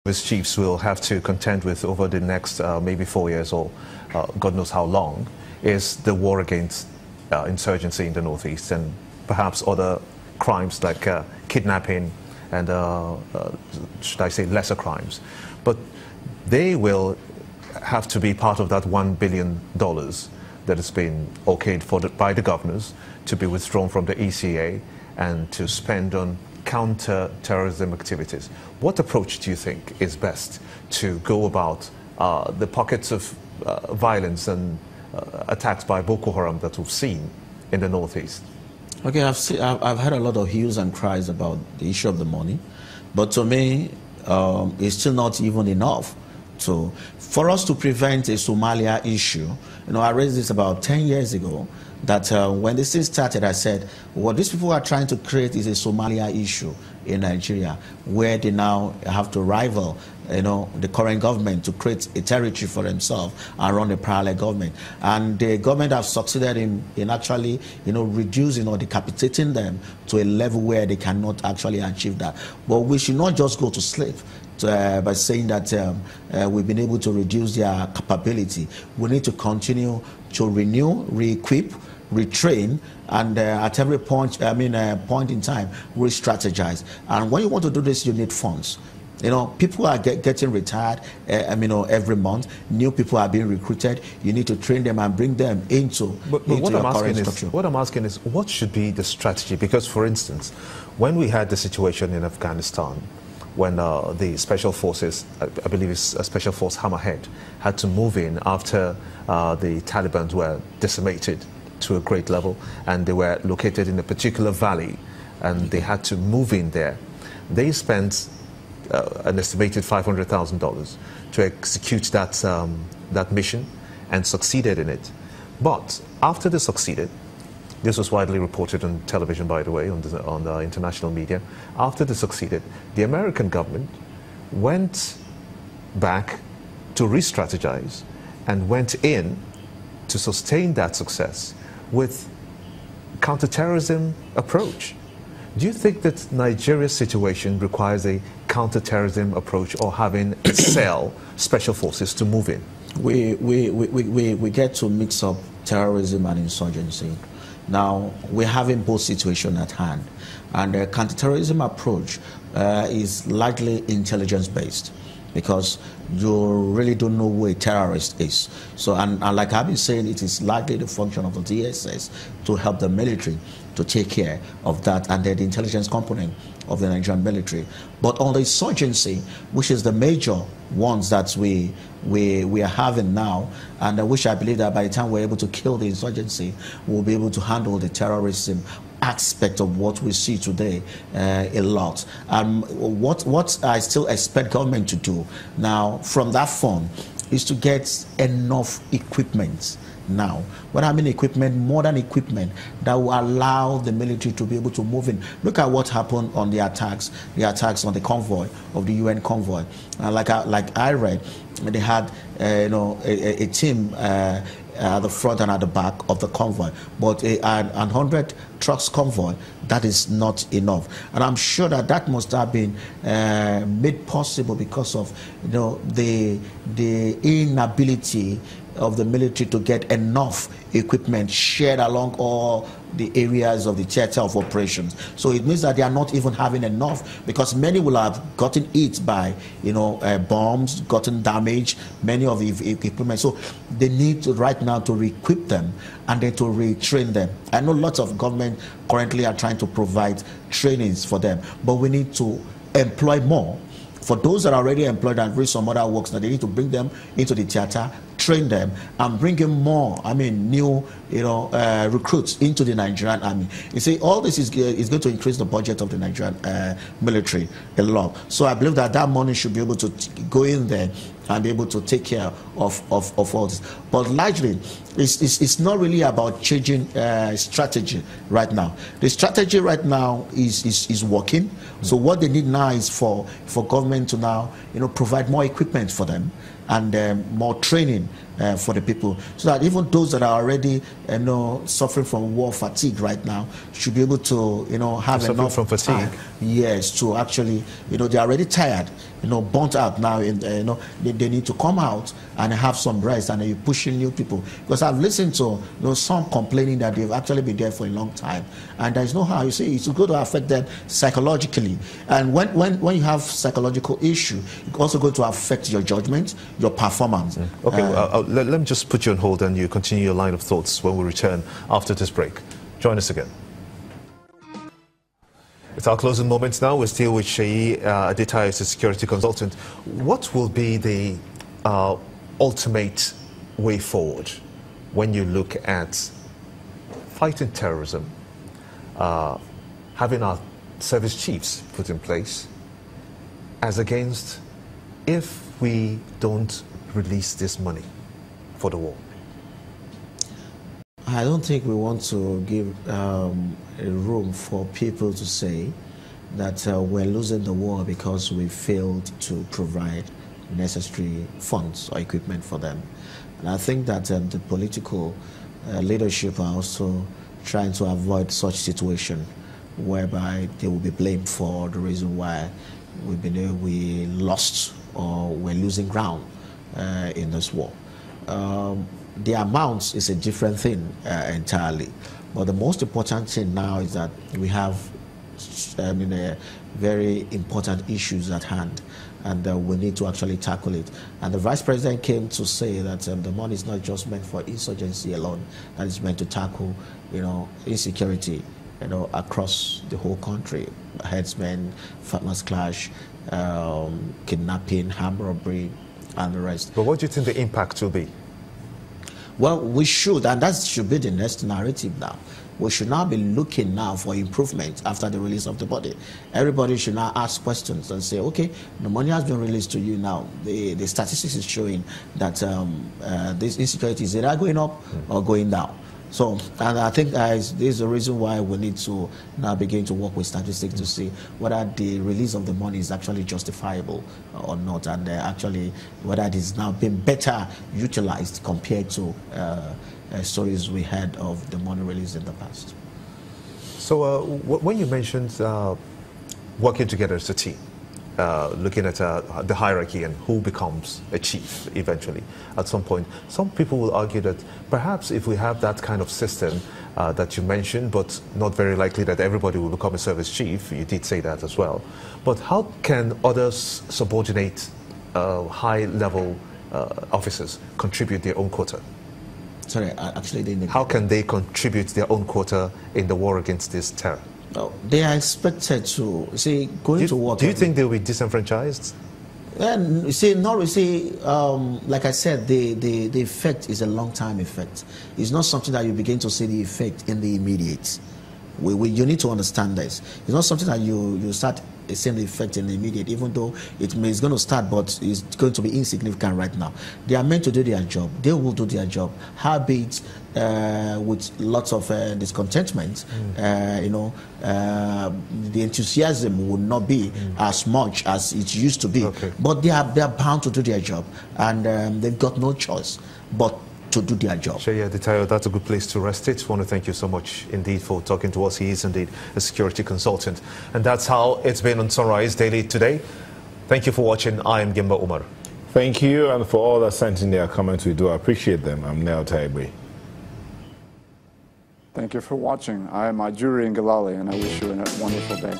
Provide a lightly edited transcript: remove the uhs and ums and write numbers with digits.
service chiefs will have to contend with over the next maybe 4 years or God knows how long is the war against insurgency in the Northeast and perhaps other crimes like kidnapping and, should I say, lesser crimes. But they will have to be part of that $1 billion that has been okayed by the governors to be withdrawn from the ECA and to spend on counter-terrorism activities. What approach do you think is best to go about the pockets of violence and attacks by Boko Haram that we've seen in the Northeast? Okay, I've heard a lot of hues and cries about the issue of the money, but to me, it's still not even enough. So, for us to prevent a Somalia issue, I raised this about 10 years ago, that when this thing started, I said, what these people are trying to create is a Somalia issue in Nigeria, where they now have to rival, the current government to create a territory for themselves and run a parallel government. And the government has succeeded in actually, reducing or decapitating them to a level where they cannot actually achieve that. But we should not just go to sleep by saying that we've been able to reduce their capability. We need to continue to renew, re-equip, retrain, and at every point in time, re-strategize. And when you want to do this, you need funds. People are getting retired, every month. New people are being recruited. You need to train them and bring them into your current structure. What I'm asking is, what should be the strategy? Because, for instance, when we had the situation in Afghanistan, when the special forces, I believe it's a special force Hammerhead, had to move in after the Taliban were decimated to a great level, and they were located in a particular valley, and they had to move in there. They spent an estimated $500,000 to execute that mission and succeeded in it. But after they succeeded, this was widely reported on television, by the way, on the international media. After they succeeded, the American government went back to re-strategize and went in to sustain that success with counterterrorism approach. Do you think that Nigeria's situation requires a counterterrorism approach or having a cell, special forces, to move in? We get to mix up terrorism and insurgency. Now, we're having both situations at hand. And the counterterrorism approach is largely intelligence-based, because you really don't know who a terrorist is. So, and like I've been saying, it is largely the function of the DSS to help the military to take care of that, and then the intelligence component of the Nigerian military. But on the insurgency, which is the major ones that we are having now, and which I believe that by the time we're able to kill the insurgency, we'll be able to handle the terrorism aspect of what we see today a lot. What I still expect government to do now from that fund is to get enough equipment. Now, when I mean equipment, modern equipment that will allow the military to be able to move in. Look at what happened on the attacks on the convoy of the UN convoy. Like I read, they had a team at the front and at the back of the convoy, but an 100 trucks convoy, that is not enough. And I'm sure that must have been made possible because of the inability of the military to get enough equipment shared along all the areas of the theater of operations. So it means that they are not even having enough, because many will have gotten hit by bombs, gotten damaged, many of the equipment. So they need to right now to re-equip them and then to retrain them. I know lots of government currently are trying to provide trainings for them, but we need to employ more. For those that are already employed and read some other works, that they need to bring them into the theater, train them, and bring in more, new, recruits into the Nigerian army. You see, all this is going to increase the budget of the Nigerian military a lot. So I believe that money should be able to go in there and be able to take care of all this. But largely, it's not really about changing strategy right now. The strategy right now is working. So what they need now is for government to now provide more equipment for them and more training for the people, so that even those that are already suffering from war fatigue right now should be able to have enough from fatigue. Yes, to actually they're already tired. burnt out now. They need to come out and have some rest, and you're pushing new people. Because I've listened to some complaining that they've actually been there for a long time, and there's no how. You see, it's going to affect them psychologically, and when you have psychological issue, it's also going to affect your judgment, your performance. Okay, let me just put you on hold, and you continue your line of thoughts when we return after this break. Join us again. It's our closing moments now. We're still with Sheyi Adetayo, a security consultant. What will be the ultimate way forward when you look at fighting terrorism, having our service chiefs put in place, as against if we don't release this money for the war? I don't think we want to give a room for people to say that we're losing the war because we failed to provide necessary funds or equipment for them. And I think that the political leadership are also trying to avoid such situation whereby they will be blamed for the reason why we lost or we're losing ground in this war. The amounts is a different thing entirely, but the most important thing now is that we have very important issues at hand, and we need to actually tackle it. And the Vice President came to say that the money is not just meant for insurgency alone, that is meant to tackle insecurity across the whole country, herdsmen, farmers clash, kidnapping, armed robbery, and the rest. But what do you think the impact will be? Well, we should, and that should be the next narrative now. We should now be looking now for improvement after the release of the body. Everybody should now ask questions and say, okay, the money has been released to you now. The statistics is showing that this insecurity is either going up or going down. So, and I think this is the reason why we need to now begin to work with statistics to see whether the release of the money is actually justifiable or not, and actually whether it is now being better utilized compared to stories we had of the money released in the past. So, when you mentioned working together as a team, looking at the hierarchy and who becomes a chief eventually at some point, some people will argue that perhaps if we have that kind of system that you mentioned, but not very likely that everybody will become a service chief, you did say that as well, but how can others subordinate high-level officers contribute their own quota? Sorry, I actually didn't. How can they contribute their own quota in the war against this terror? No, they are expected to going to work. Do you think they'll be disenfranchised? And like I said, the effect is a long-time effect. It's not something that you begin to see the effect in the immediate. You need to understand this. It's not something that you start seeing the effect in the immediate, even though it's going to start, but it's going to be insignificant right now. They are meant to do their job. They will do their job. Habits with lots of discontentment, the enthusiasm will not be as much as it used to be. Okay. But they are bound to do their job, and they've got no choice but to do their job. Sheyi Adetayo, that's a good place to rest it. I want to thank you so much indeed for talking to us. He is indeed a security consultant. And that's how it's been on Sunrise Daily today. Thank you for watching. I am Gimba Umar. Thank you, and for all that sent in their comments, we do appreciate them. I'm Nel Taibwe. Thank you for watching. I am Ajuri Ngalale, and I wish you a wonderful day.